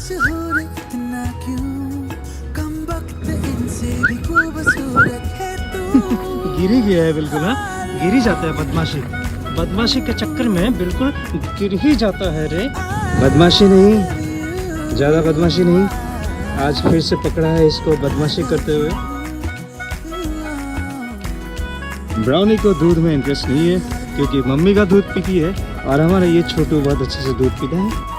मशहूर इतना क्यों, कम वक्त इनसे भी खूबसूरत है तू। गिर ही गया है बिल्कुल। हाँ, गिर ही जाता है बदमाशी। बदमाशी के चक्कर में बिल्कुल गिर ही जाता है रे। बदमाशी नहीं, ज़्यादा बदमाशी नहीं। आज फिर से पकड़ा है इसको बदमाशी करते हुए। ब्राउनी को दूध में इंटरेस्ट नहीं है क्योंकि मम्मी का दूध पीती है और हमारा ये छोटू बहुत अच्छे से दूध पीता है।